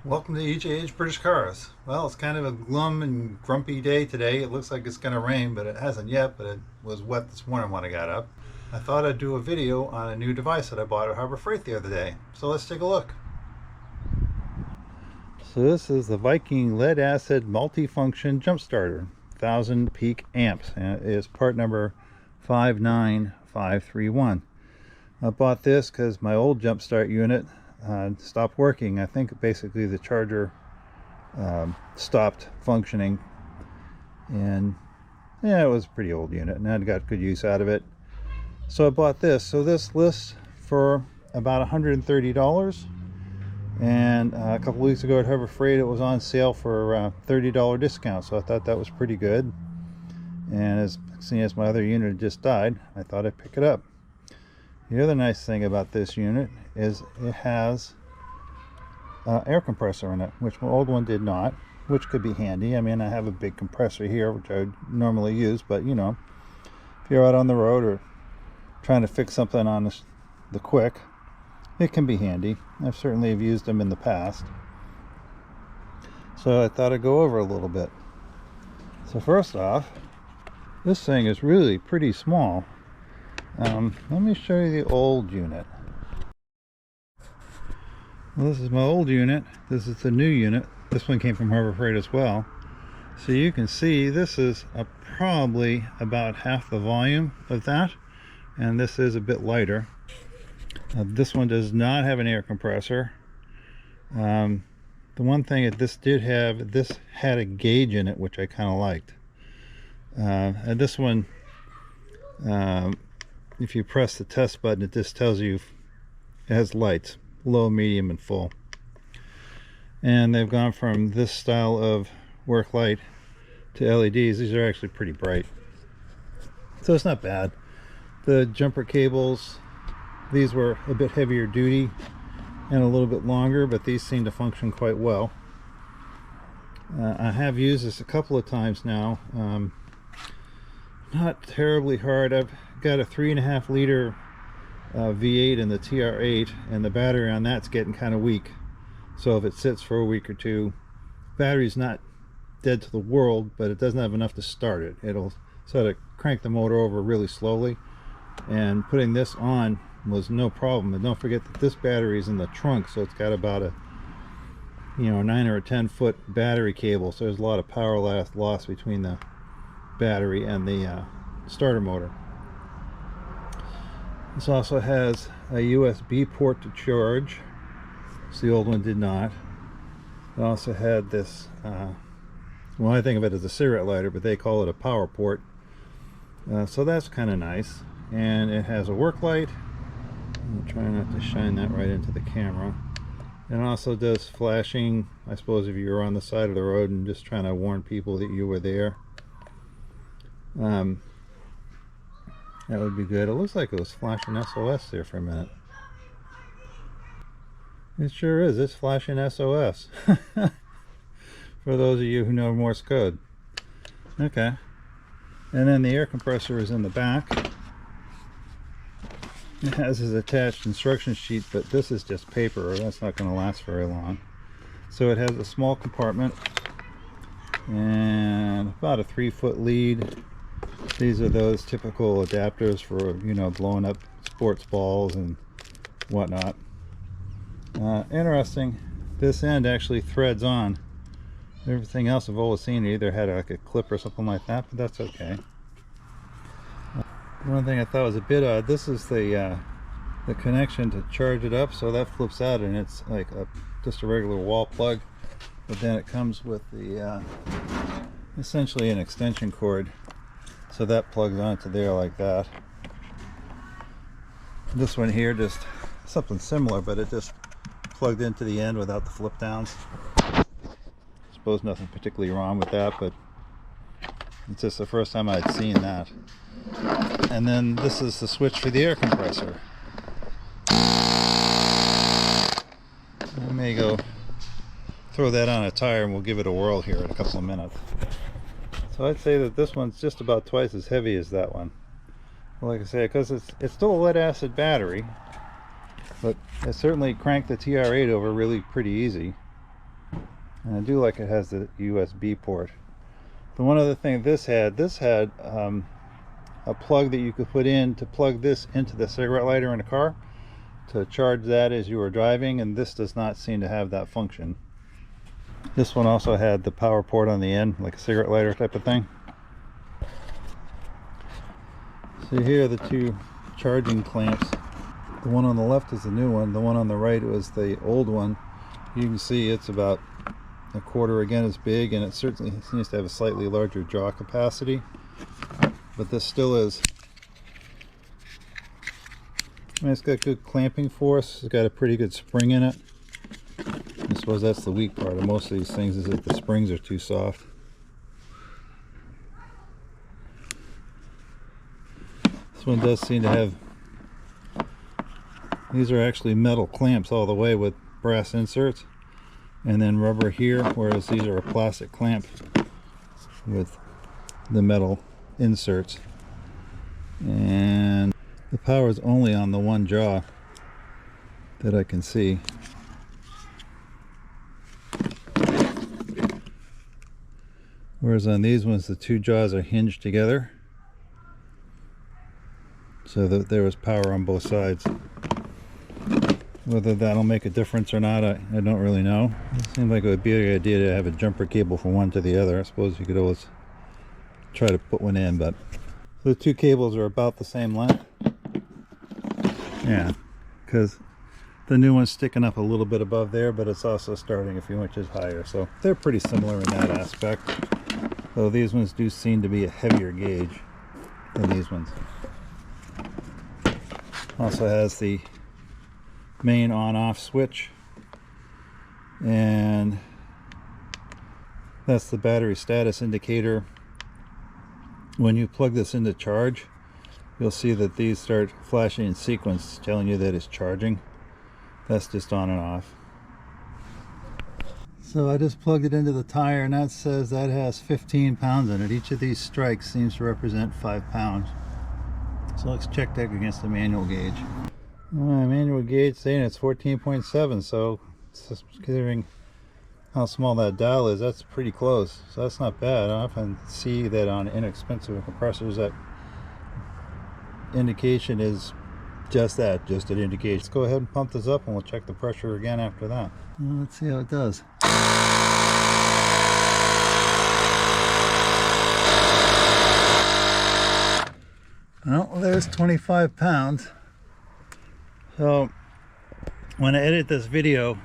Welcome to EJH British Cars. Well, it's kind of a glum and grumpy day today. It looks like it's going to rain, but it hasn't yet, but it was wet this morning when I got up. I thought I'd do a video on a new device that I bought at Harbor Freight the other day. So let's take a look. So this is the Viking lead acid multifunction jump starter, 1000 peak amps, and it is part number 59531. I bought this because my old jump start unit stopped working. I think basically the charger stopped functioning, and yeah, it was a pretty old unit and I got good use out of it, so I bought this. So this lists for about $130, and a couple weeks ago at Harbor Freight it was on sale for a $30 discount, so I thought that was pretty good. And as seeing as my other unit just died, I thought I'd pick it up. The other nice thing about this unit is it has air compressor in it, which my old one did not, which could be handy. I mean, I have a big compressor here, which I would normally use, but you know, if you're out on the road or trying to fix something on the quick, it can be handy. I've certainly have used them in the past. So I thought I'd go over a little bit. So first off, this thing is really pretty small. Let me show you the old unit. Well, this is my old unit. This is the new unit. This one came from Harbor Freight as well. So you can see this is probably about half the volume of that, and this is a bit lighter. This one does not have an air compressor. The one thing that this did have, this had a gauge in it, which I kind of liked. And this one, if you press the test button, it just tells you it has lights, low, medium, and full. And they've gone from this style of work light to LEDs. These are actually pretty bright, so it's not bad. The jumper cables, these were a bit heavier duty and a little bit longer, but these seem to function quite well. I have used this a couple of times now. Not terribly hard. I've got a 3.5 liter V8 in the TR8, and the battery on that's getting kind of weak. So if it sits for a week or two, battery's not dead to the world, but it doesn't have enough to start it. It'll sort of crank the motor over really slowly, and putting this on was no problem. And don't forget that this battery is in the trunk, so it's got about a 9 or 10 foot battery cable, so there's a lot of power loss between the battery and the starter motor. This also has a USB port to charge, so the old one did not. It also had this, well, I think of it as a cigarette lighter, but they call it a power port. So that's kind of nice. And it has a work light. I'm trying not to shine that right into the camera. And also does flashing, I suppose, if you're on the side of the road and just trying to warn people that you were there. That would be good. It looks like it was flashing SOS there for a minute. It sure is. It's flashing SOS. For those of you who know Morse code. Okay. And then the air compressor is in the back. It has his attached instruction sheet, but this is just paper. That's not going to last very long. So it has a small compartment and about a 3-foot lead. These are those typical adapters for, blowing up sports balls and whatnot. Interesting, this end actually threads on. Everything else I've always seen either had like a clip or something like that, but that's okay. One thing I thought was a bit odd, this is the connection to charge it up, so that flips out and it's like just a regular wall plug, but then it comes with the essentially an extension cord. So that plugs onto there like that. This one here, just something similar, but it just plugged into the end without the flip downs. I suppose nothing particularly wrong with that, but it's just the first time I'd seen that. And then this is the switch for the air compressor. I may go throw that on a tire and we'll give it a whirl here in a couple of minutes. So I'd say that this one's just about twice as heavy as that one. Like I say, because it's still a lead acid battery, but it certainly cranked the TR8 over really pretty easy. And I do like it has the USB port. The one other thing this had a plug that you could put in to plug this into the cigarette lighter in a car to charge that as you were driving, and this does not seem to have that function. This one also had the power port on the end, like a cigarette lighter type of thing. So here are the two charging clamps. The one on the left is the new one. The one on the right was the old one. You can see it's about a quarter again as big, and it certainly seems to have a slightly larger draw capacity. But this still is. I mean, it's got good clamping force. It's got a pretty good spring in it. I suppose that's the weak part of most of these things, is that the springs are too soft. This one does seem to have, these are actually metal clamps all the way with brass inserts, and then rubber here, whereas these are a plastic clamp with the metal inserts. And the power is only on the one jaw that I can see. Whereas on these ones, the two jaws are hinged together so that there was power on both sides. Whether that'll make a difference or not, I don't really know. It seems like it would be a good idea to have a jumper cable from one to the other. I suppose you could always try to put one in, but the two cables are about the same length. Yeah, because the new one's sticking up a little bit above there, but it's also starting a few inches higher, so they're pretty similar in that aspect. Though these ones do seem to be a heavier gauge than these ones. Also has the main on-off switch, and that's the battery status indicator. When you plug this into charge, you'll see that these start flashing in sequence, telling you that it's charging. That's just on and off. So I just plugged it into the tire, and that says that has 15 pounds in it. Each of these strikes seems to represent 5 pounds. So let's check that against the manual gauge. Manual gauge saying it's 14.7, so considering how small that dial is, that's pretty close. So that's not bad. I often see that on inexpensive compressors that indication is just that, just an indication. Let's go ahead and pump this up, and we'll check the pressure again after that. Well, let's see how it does. Well, there's 25 pounds. So when I edit this video,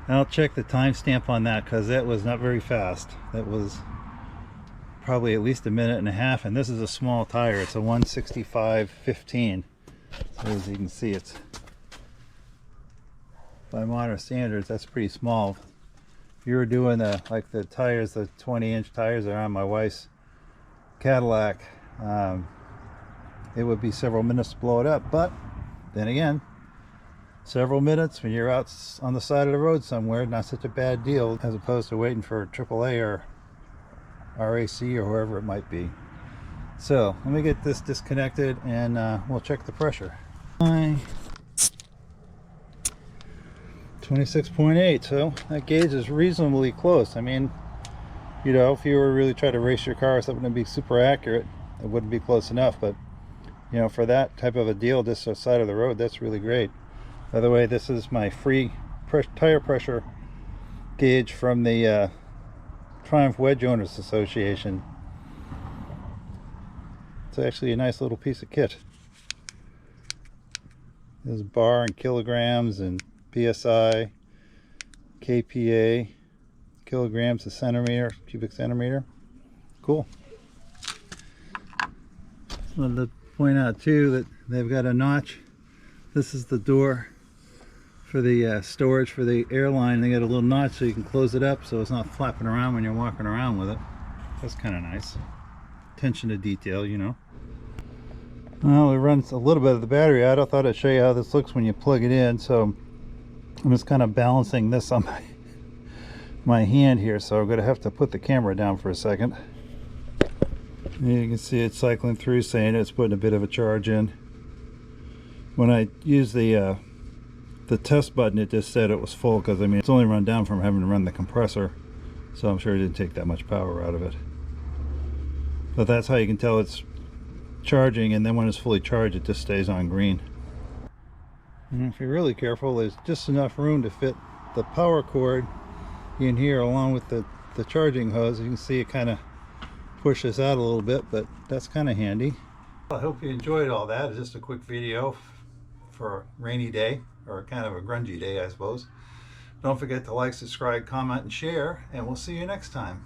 I'll check the timestamp on that, because that was not very fast. That was probably at least a minute and a half, and this is a small tire. It's a 165/15. So as you can see, it's, by modern standards, that's pretty small. If you were doing like the tires, the 20-inch tires that are on my wife's Cadillac, it would be several minutes to blow it up. But then again, several minutes when you're out on the side of the road somewhere, not such a bad deal, as opposed to waiting for AAA or RAC or whoever it might be. So let me get this disconnected, and we'll check the pressure. 26.8, so that gauge is reasonably close. I mean, you know, if you were really trying to race your car or something to be super accurate, it wouldn't be close enough. But you know, for that type of a deal, just side of the road, that's really great. By the way, this is my free tire pressure gauge from the Triumph Wedge Owners Association. It's actually a nice little piece of kit. There's bar and kilograms and PSI, KPA, kilograms a centimeter, cubic centimeter. Cool. I wanted to point out too that they've got a notch. This is the door for the storage for the airline. They got a little notch so you can close it up so it's not flapping around when you're walking around with it. That's kind of nice. Attention to detail, you know. Well, it runs a little bit of the battery out. I thought I'd show you how this looks when you plug it in. So I'm just kind of balancing this on my hand here, so I'm going to have to put the camera down for a second. You can see it cycling through, saying it's putting a bit of a charge in. When I use the the test button, it just said it was full, because I mean it's only run down from having to run the compressor, so I'm sure it didn't take that much power out of it. But that's how you can tell it's charging, and then when it's fully charged it just stays on green. And if you're really careful, there's just enough room to fit the power cord in here along with the charging hose. You can see it kind of pushes out a little bit, but that's kind of handy. I hope you enjoyed all that. It's just a quick video for a rainy day, or kind of a grungy day, I suppose. Don't forget to like, subscribe, comment, and share, and we'll see you next time.